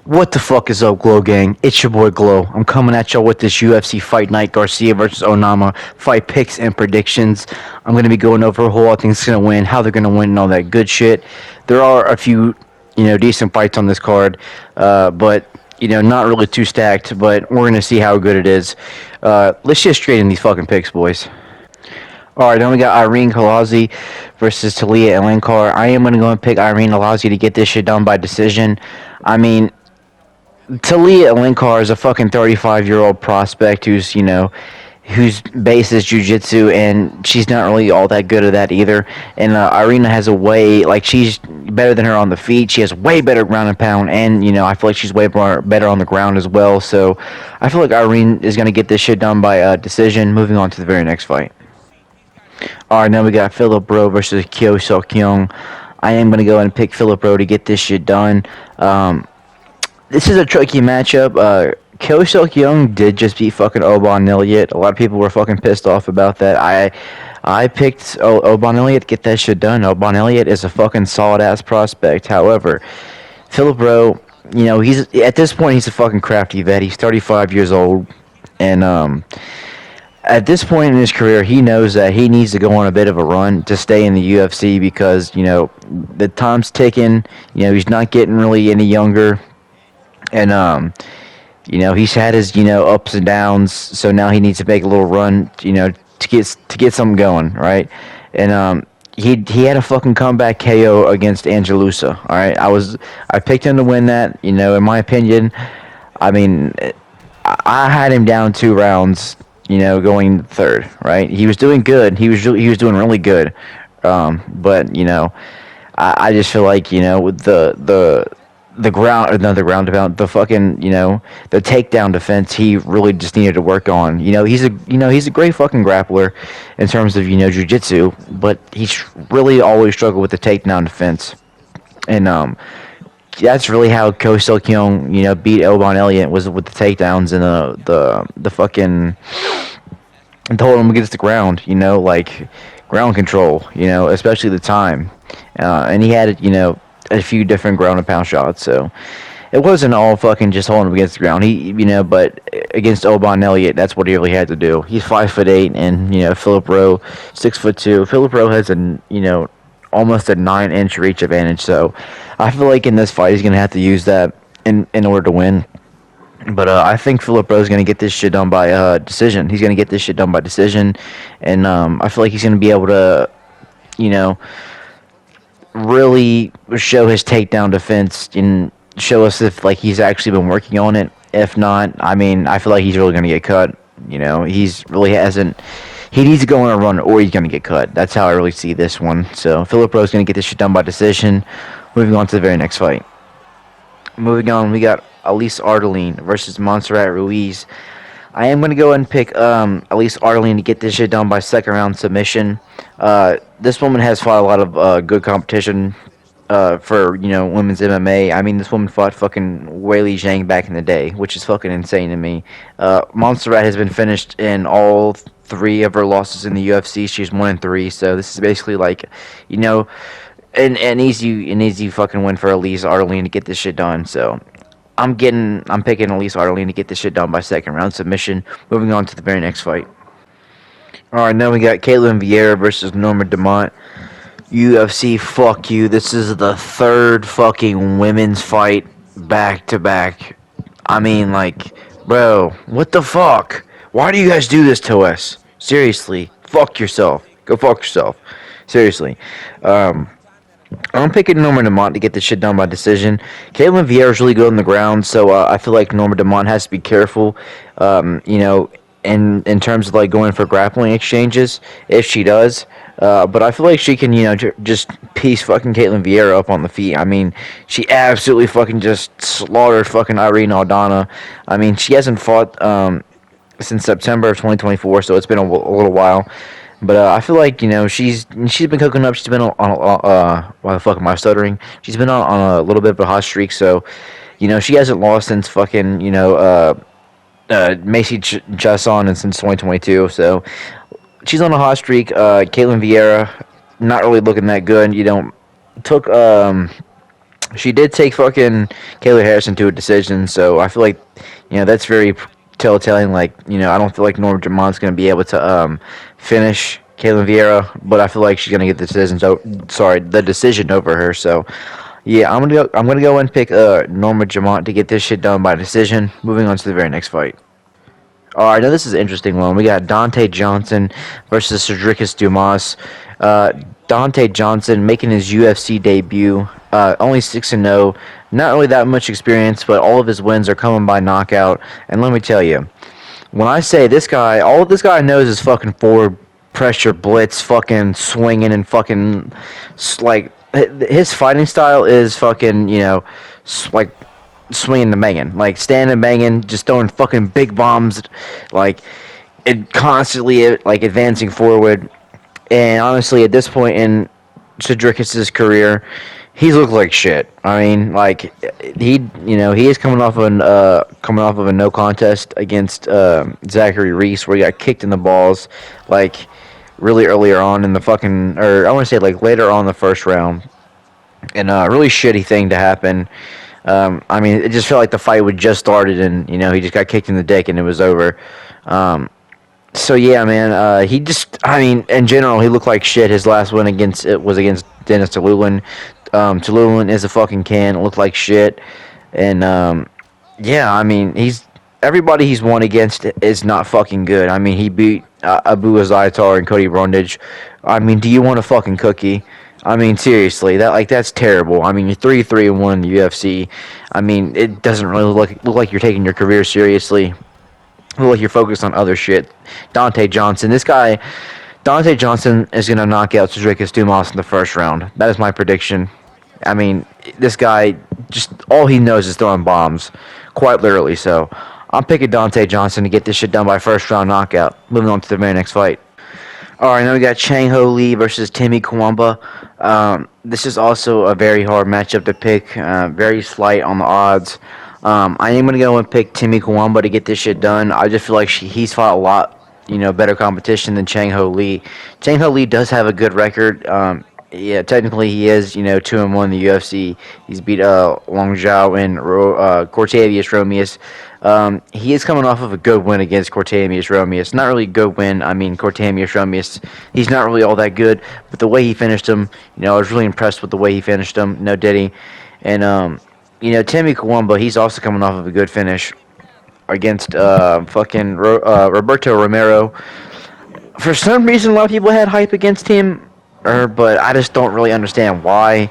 What the fuck is up, Glow Gang? It's your boy Glow. I'm coming at y'all with this UFC Fight Night Garcia versus Onama fight picks and predictions. I'm gonna be going over who I think's gonna win, how they're gonna win, and all that good shit. There are a few, decent fights on this card, but not really too stacked. But we're gonna see how good it is. Let's just straight in these fucking picks, boys. All right, then we got Irene Colazi versus Talia Elankar. I am gonna go and pick Irene Colazi to get this shit done by decision. I mean, Talia Linkar is a fucking 35-year-old prospect whose base is jiu-jitsu, and she's not really all that good at that either. And Irina has a way, like, she's better than her on the feet. She has way better ground and pound, and, I feel like she's way more, better on the ground as well. So I feel like Irene is going to get this shit done by decision. Moving on to the very next fight. All right, now we got Philip Rowe versus Kiokyong. I am going to go and pick Philip Rowe to get this shit done. This is a tricky matchup. Kyoseok did just beat fucking Oban Elliott. A lot of people were fucking pissed off about that. I picked Oban Elliott to get that shit done. Oban Elliott is a fucking solid ass prospect. However, Philip Rowe, he's at this point he's a fucking crafty vet. He's 35 years old, and at this point in his career, he knows that he needs to go on a bit of a run to stay in the UFC because the time's ticking. He's not getting really any younger. And he's had his ups and downs, so now he needs to make a little run, to get something going, right? And he had a fucking comeback KO against Angelusa. All right, I picked him to win that. In my opinion, I mean, I had him down 2 rounds. Going third, right? He was doing good. He was doing really good. But I just feel like with the ground, or not the ground defense, the fucking, the takedown defense, he really just needed to work on. He's a great fucking grappler in terms of, jiu-jitsu, but he's really always struggled with the takedown defense. And, that's really how Ko Seo-kyung, beat Oban Elliott, was with the takedowns and the fucking, and told him against the ground, like ground control, especially the time. And he had, a few different ground and pound shots, so it wasn't all fucking just holding him against the ground. But against Oban Elliott, that's what he really had to do. He's 5'8", and Philip Rowe 6'2". Philip Rowe has almost a 9-inch reach advantage, so I feel like in this fight he's gonna have to use that in order to win. But I think Philip Rowe is gonna get this shit done by decision. He's gonna get this shit done by decision, and I feel like he's gonna be able to, really show his takedown defense and show us if he's actually been working on it. If not, I mean, I feel like he's really gonna get cut. He's really hasn't. He needs to go on a run, or he's gonna get cut. That's how I really see this one. So Philip Rowe's gonna get this shit done by decision. Moving on to the very next fight. Moving on, we got Elise Ardelene versus Montserrat Ruiz. I am going to go ahead and pick Elise Ardelene to get this shit done by second round submission. This woman has fought a lot of good competition for, women's MMA. I mean, this woman fought fucking Weili Zhang back in the day, which is fucking insane to me. Montserrat has been finished in all 3 of her losses in the UFC. She's 1-3, so this is basically an easy fucking win for Elise Ardelene to get this shit done. So I'm picking Elise Ardelene to get this shit done by second round submission. Moving on to the very next fight. Alright, now we got Caitlin Vieira versus Norma Deont. UFC, fuck you. This is the 3rd fucking women's fight back to back. I mean, bro, what the fuck? Why do you guys do this to us? Seriously, fuck yourself. Go fuck yourself. Seriously. I'm picking Norma Deont to get this shit done by decision. Caitlin Vieira is really good on the ground, so I feel like Norma Deont has to be careful, in terms of going for grappling exchanges, if she does. But I feel like she can, just piece fucking Caitlin Vieira up on the feet. I mean, she absolutely fucking just slaughtered fucking Irene Aldana. I mean, she hasn't fought since September of 2024, so it's been a little while. But I feel like she's been cooking up. She's been on why the fuck am I stuttering? She's been on a little bit of a hot streak. So she hasn't lost since fucking Macy Chiasson and since 2022. So she's on a hot streak. Caitlin Vieira not really looking that good. Took She did take fucking Kayla Harrison to a decision, so I feel like, that's very telltale. Like, I don't feel like Norma Jamon's gonna be able to finish Kayla Vieira, but I feel like she's gonna get the decision over her. So, yeah, I'm gonna go and pick Norma Jamont to get this shit done by decision. Moving on to the very next fight. All right, now this is an interesting one. We got Dante Johnson versus Cedricus Dumas. Uh, Dante Johnson making his UFC debut. Only 6-0. Not really that much experience, but all of his wins are coming by knockout. And let me tell you, when I say this guy, all this guy knows is fucking forward pressure, blitz, fucking swinging, and fucking like his fighting style is fucking like swinging the banging, like standing banging, just throwing fucking big bombs, like it constantly like advancing forward. And honestly, at this point in Cedricus's career, he's looked like shit. I mean, like he is coming off of a no contest against Zachary Reese, where he got kicked in the balls, like really earlier on in the fucking, or I want to say like later on in the first round, and a really shitty thing to happen. I mean, it just felt like the fight would just started, and he just got kicked in the dick, and it was over. So yeah, man, I mean, in general, he looked like shit. His last win was against Dennis Tululin. Tululin is a fucking can. It looked like shit, and yeah, I mean, everybody he's won against is not fucking good. I mean, he beat Abu Azaitar and Cody Brundage. I mean, do you want a fucking cookie? I mean, seriously, that's terrible. I mean, you're 3-3-1 in the UFC. I mean, it doesn't really look like you're taking your career seriously. Look like you're focused on other shit. Dante Johnson, Dante Johnson is gonna knock out Cedricus Dumas in the first round. That is my prediction. I mean, this guy, just all he knows is throwing bombs, quite literally. So, I'm picking Dante Johnson to get this shit done by first round knockout. Moving on to the very next fight. All right, now we got Chang Ho Lee versus Timmy Kwamba. This is also a very hard matchup to pick. Very slight on the odds. I am going to go and pick Timmy Kwamba to get this shit done. I just feel like he's fought a lot, better competition than Chang Ho Lee. Chang Ho Lee does have a good record. Yeah, technically he is, 2-1 in the UFC. He's beat Long Zhao and Cortavius Romeus. He is coming off of a good win against Cortavius Romeus. Not really a good win. I mean, Cortavius Romeus, he's not really all that good. But the way he finished him, I was really impressed with the way he finished him. No, did he? And, Timmy Kwamba, he's also coming off of a good finish against fucking Roberto Romero. For some reason, a lot of people had hype against him, but I just don't really understand why.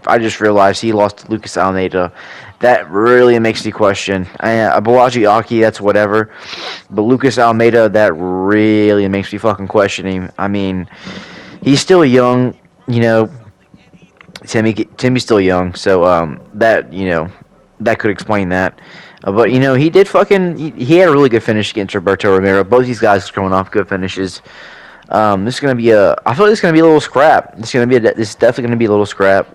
I just realized he lost to Lucas Almeida. That really makes me question. Balaji Aki, that's whatever. But Lucas Almeida, that really makes me fucking question him. I mean, he's still young, Timmy's still young, so that could explain that. But he did he had a really good finish against Roberto Romero. Both these guys are coming off good finishes. This is gonna be I feel like this is gonna be a little scrap. This is definitely gonna be a little scrap.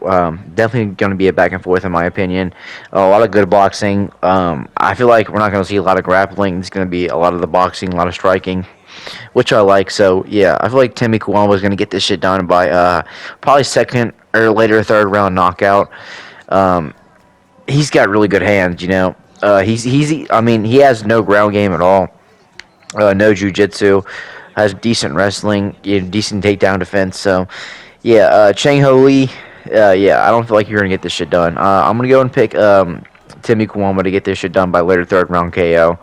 Definitely gonna be a back and forth in my opinion. A lot of good boxing. I feel like we're not gonna see a lot of grappling. It's gonna be a lot of the boxing, a lot of striking, which I like. So yeah, I feel like Timmy Kwamba is gonna get this shit done by probably second or later third round knockout. He's got really good hands. I mean, he has no ground game at all. No jiu-jitsu. Has decent wrestling, decent takedown defense. So, yeah, Chang Ho Lee. Yeah, I don't feel like you're gonna get this shit done. I'm gonna go and pick Timmy Kwamba to get this shit done by later third round KO.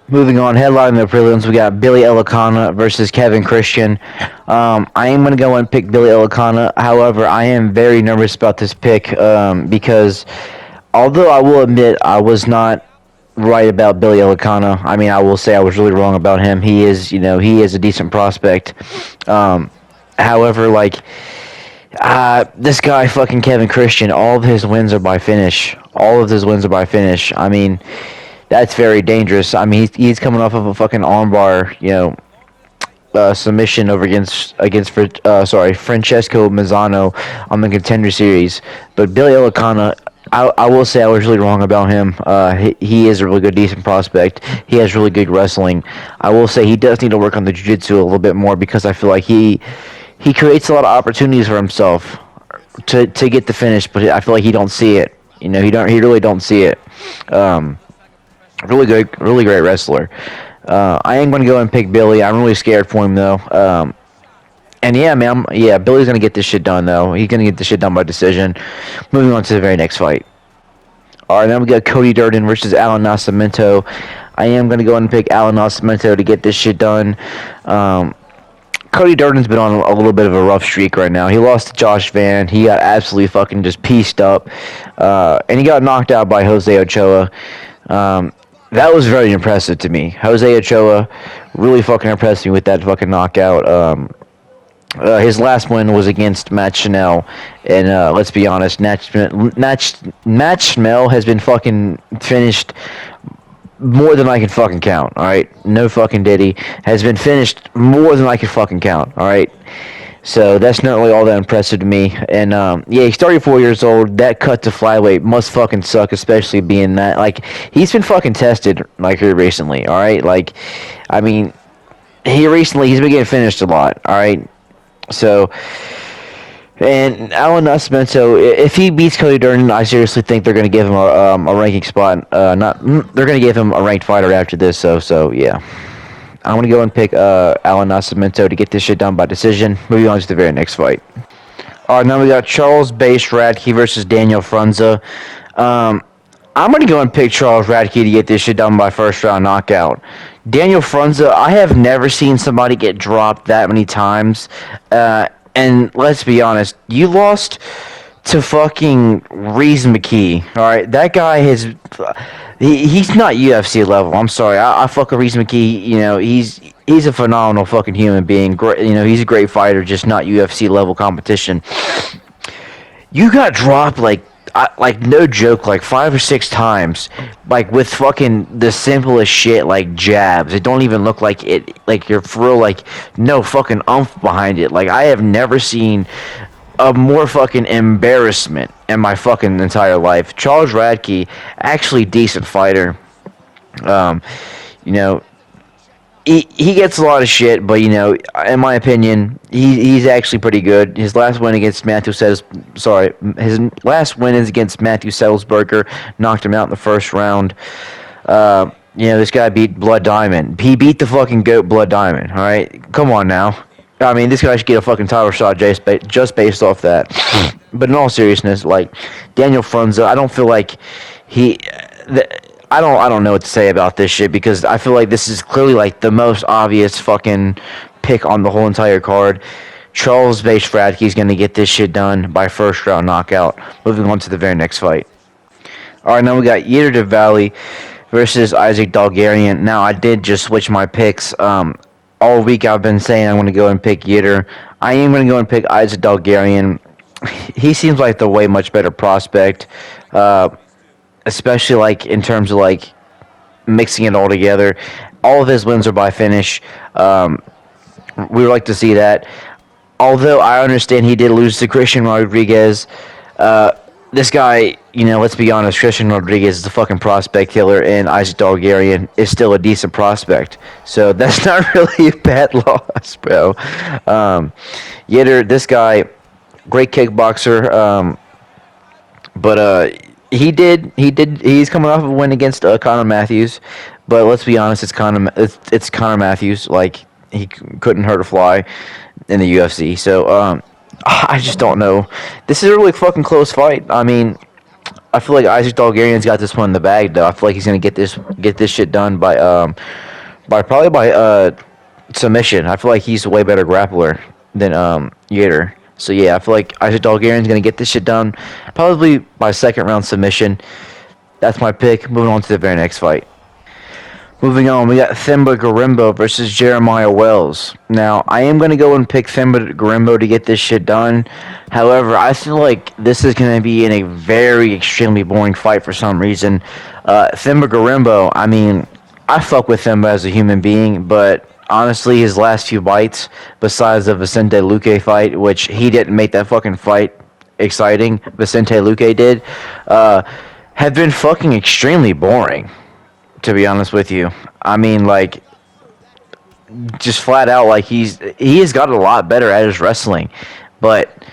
Moving on, headlining the prelims, we got Billy Elakana versus Kevin Christian. I am going to go and pick Billy Elakana. However, I am very nervous about this pick because although I will admit I was not right about Billy Elakana, I mean, I will say I was really wrong about him. He is, he is a decent prospect. However, this guy, fucking Kevin Christian, all of his wins are by finish. I mean, that's very dangerous. I mean, he's coming off of a fucking armbar, submission over against Francesco Mazzano on the Contender Series. But Billy Elakana, I will say I was really wrong about him. He is a really good, decent prospect. He has really good wrestling. I will say he does need to work on the jiu-jitsu a little bit more because I feel like he he creates a lot of opportunities for himself to get the finish, but I feel like he don't see it. He really don't see it. Um, really great wrestler. I am going to go and pick Billy. I'm really scared for him though. And yeah, man, Billy's going to get this shit done though. He's going to get this shit done by decision. Moving on to the very next fight. All right, then we got Cody Durden versus Alan Nascimento. I am going to go and pick Alan Nascimento to get this shit done. Cody Durden's been on a little bit of a rough streak right now. He lost to Josh Van. He got absolutely fucking just pieced up. And he got knocked out by Jose Ochoa. That was very impressive to me. Jose Ochoa really fucking impressed me with that fucking knockout. His last win was against Matt Chanel, and let's be honest, Matt Chanel has been fucking finished more than I can fucking count. All right, no fucking Diddy has been finished more than I can fucking count. All right, so that's not really all that impressive to me. And yeah, he's 34 years old. That cut to flyweight must fucking suck, especially being that like he's been fucking tested like here recently. All right, like I mean, he's been getting finished a lot. All right. So, and Alan Nascimento, if he beats Cody Durden, I seriously think they're going to give him a ranking spot. They're going to give him a ranked fighter after this. So yeah, I'm going to go and pick Alan Nascimento to get this shit done by decision. Moving on to the very next fight. All right, now we got Charles Radkkey versus Daniel Frenza. I'm going to go and pick Charles Radkkey to get this shit done by first round knockout. Daniel Frenza, I have never seen somebody get dropped that many times. And let's be honest, you lost to fucking Ruiz McKee. All right, that guy he's not UFC level. I'm sorry, I fuck with Ruiz McKee. He's a phenomenal fucking human being. Great, he's a great fighter, just not UFC level competition. You got dropped like no joke, like 5 or 6 times, like with fucking the simplest shit, like jabs. It don't even look like it, like you're for real, like no fucking umph behind it. Like I have never seen a more fucking embarrassment in my fucking entire life. Charles Radkkey, actually decent fighter. You know, he gets a lot of shit, but in my opinion, he's actually pretty good. His last win against his last win is against Matthew Selsberger, knocked him out in the first round. This guy beat Blood Diamond. He beat the fucking GOAT Blood Diamond. All right, come on now. I mean, this guy should get a fucking title shot just based off that. But in all seriousness, like Daniel Frenza, I don't feel like I don't know what to say about this shit because I feel like this is clearly like the most obvious fucking pick on the whole entire card. Charles Radkkey is going to get this shit done by first round knockout. Moving on to the very next fight. All right, now we got Yetur de Valley versus Isaac Dargaryen. Now I did just switch my picks. All week I've been saying I'm going to go and pick Yetur. I am going to go and pick Isaac Dargaryen. He seems like the way much better prospect. Especially like in terms of like mixing it all together. All of his wins are by finish. We would like to see that. Although I understand he did lose to Christian Rodriguez. This guy, let's be honest, Christian Rodriguez is a fucking prospect killer, and Isaac Dargaryen is still a decent prospect. So that's not really a bad loss, bro. Yetur, this guy, great kickboxer, but he's coming off of a win against Conor Matthews, but let's be honest, it's Conor Matthews. Like he couldn't hurt a fly in the UFC. So I just don't know. This is a really fucking close fight. I mean, I feel like Isaac Dargaryen's got this one in the bag though. I feel like he's gonna get this shit done by submission. I feel like he's a way better grappler than Yetur. So yeah, I feel like Isaac Dargaryen's gonna get this shit done, probably by second round submission. That's my pick. Moving on to the very next fight. Moving on, we got Themba Gorimbo versus Jeremiah Wells. Now, I am gonna go and pick Themba Gorimbo to get this shit done. However, I feel like this is gonna be in a very extremely boring fight for some reason. Themba Gorimbo, I mean, I fuck with Themba as a human being, but honestly, his last few fights, besides the Vicente Luque fight, which he didn't make that fucking fight exciting, Vicente Luque did, have been fucking extremely boring, to be honest with you. I mean, like, just flat out like he has gotten a lot better at his wrestling, but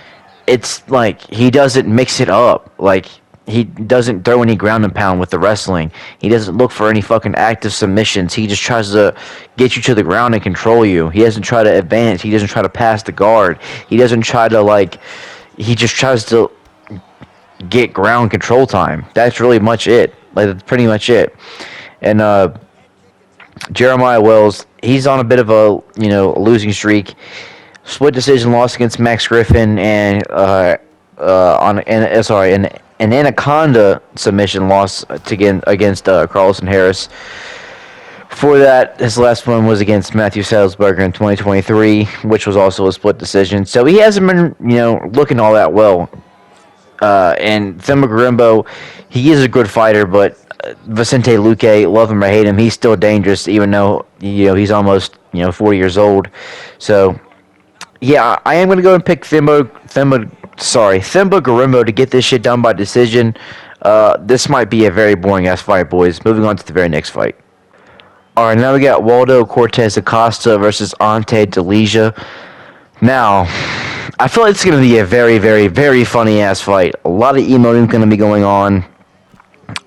it's like he doesn't mix it up. Like he doesn't throw any ground and pound with the wrestling. He doesn't look for any fucking active submissions. He just tries to get you to the ground and control you. He doesn't try to advance. He doesn't try to pass the guard. He doesn't try to like. He just tries to get ground control time. That's really much it. Like that's pretty much it. And Jeremiah Wells, he's on a bit of a losing streak. Split decision loss against Max Griffin and an Anaconda submission loss against Carlson Harris. Before that, his last one was against Matthew Salzberger in 2023, which was also a split decision. So he hasn't been, looking all that well. And Themba Gorimbo, he is a good fighter, but Vicente Luque, love him or hate him, he's still dangerous, even though he's almost 40 years old. So yeah, I am going to go and pick Themba Gorimbo to get this shit done by decision. This might be a very boring ass fight, boys. Moving on to the very next fight. All right, now we got Waldo Cortez Acasta versus Ante Deleia. Now, I feel like it's going to be a very, very, very funny ass fight. A lot of emoting going to be going on.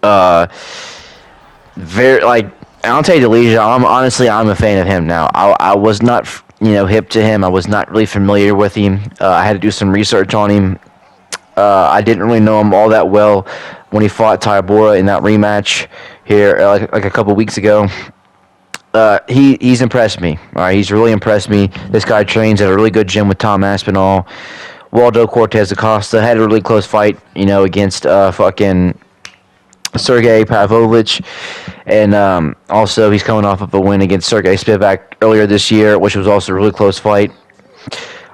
Ante Deleia, I'm a fan of him now. I was not hip to him. I was not really familiar with him. I had to do some research on him. I didn't really know him all that well when he fought Tybura in that rematch here like a couple weeks ago. He's impressed me. All right, he's really impressed me. This guy trains at a really good gym with Tom Aspinall. Waldo Cortez Acosta had a really close fight, against fucking Sergey Pavlovich, and also he's coming off of a win against Sergey Spivak earlier this year, which was also a really close fight.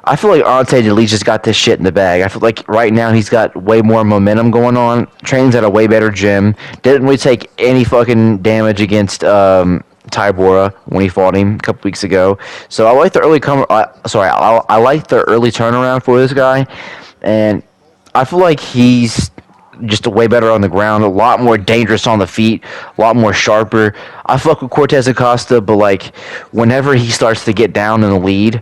I feel like Ante Deleia's got this shit in the bag. I feel like right now he's got way more momentum going on. Trains at a way better gym. Didn't really take any fucking damage against Tybura when he fought him a couple weeks ago. So I like the I like the early turnaround for this guy, and I feel like he's just way better on the ground, a lot more dangerous on the feet, a lot more sharper. I fuck with Cortez Acosta, but like whenever he starts to get down in the lead,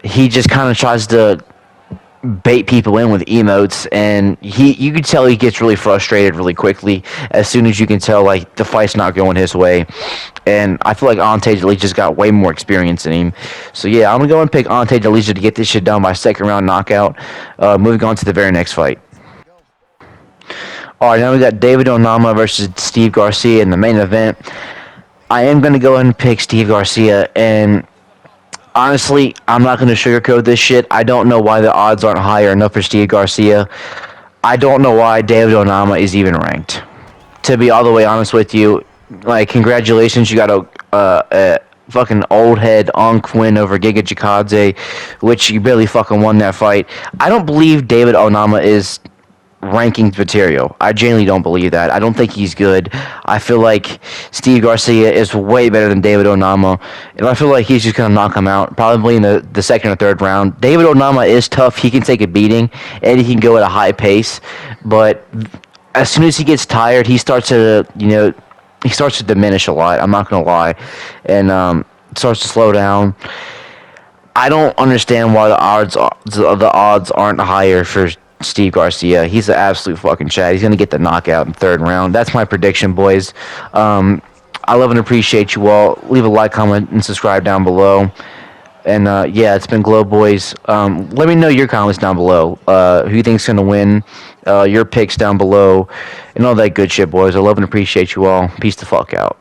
he just kind of tries to bait people in with emotes, and you can tell he gets really frustrated really quickly as soon as you can tell like the fight's not going his way. And I feel like Ante Deleia just got way more experience in him. So yeah, I'm gonna go and pick Ante Deleia to get this shit done by second round knockout. Moving on to the very next fight. All right, now we got David Onama versus Steve Garcia in the main event. I am gonna go ahead and pick Steve Garcia, and honestly, I'm not going to sugarcoat this shit. I don't know why the odds aren't higher enough for Steve Garcia. I don't know why David Onama is even ranked. To be all the way honest with you, like, congratulations, you got a fucking old head Onk win over Giga Chikadze, which you barely fucking won that fight. I don't believe David Onama is rankings material. I genuinely don't believe that. I don't think he's good. I feel like Steve Garcia is way better than David Onama, and I feel like he's just going to knock him out probably in the second or third round. David Onama is tough. He can take a beating, and he can go at a high pace, but as soon as he gets tired, he starts to diminish a lot. I'm not going to lie, and starts to slow down. I don't understand why the odds aren't higher for Steve Garcia. He's an absolute fucking Chad. He's going to get the knockout in the third round. That's my prediction, boys. I love and appreciate you all. Leave a like, comment, and subscribe down below. And yeah, it's been Glow Boys. Let me know your comments down below. Who you think's going to win. Your picks down below. And all that good shit, boys. I love and appreciate you all. Peace the fuck out.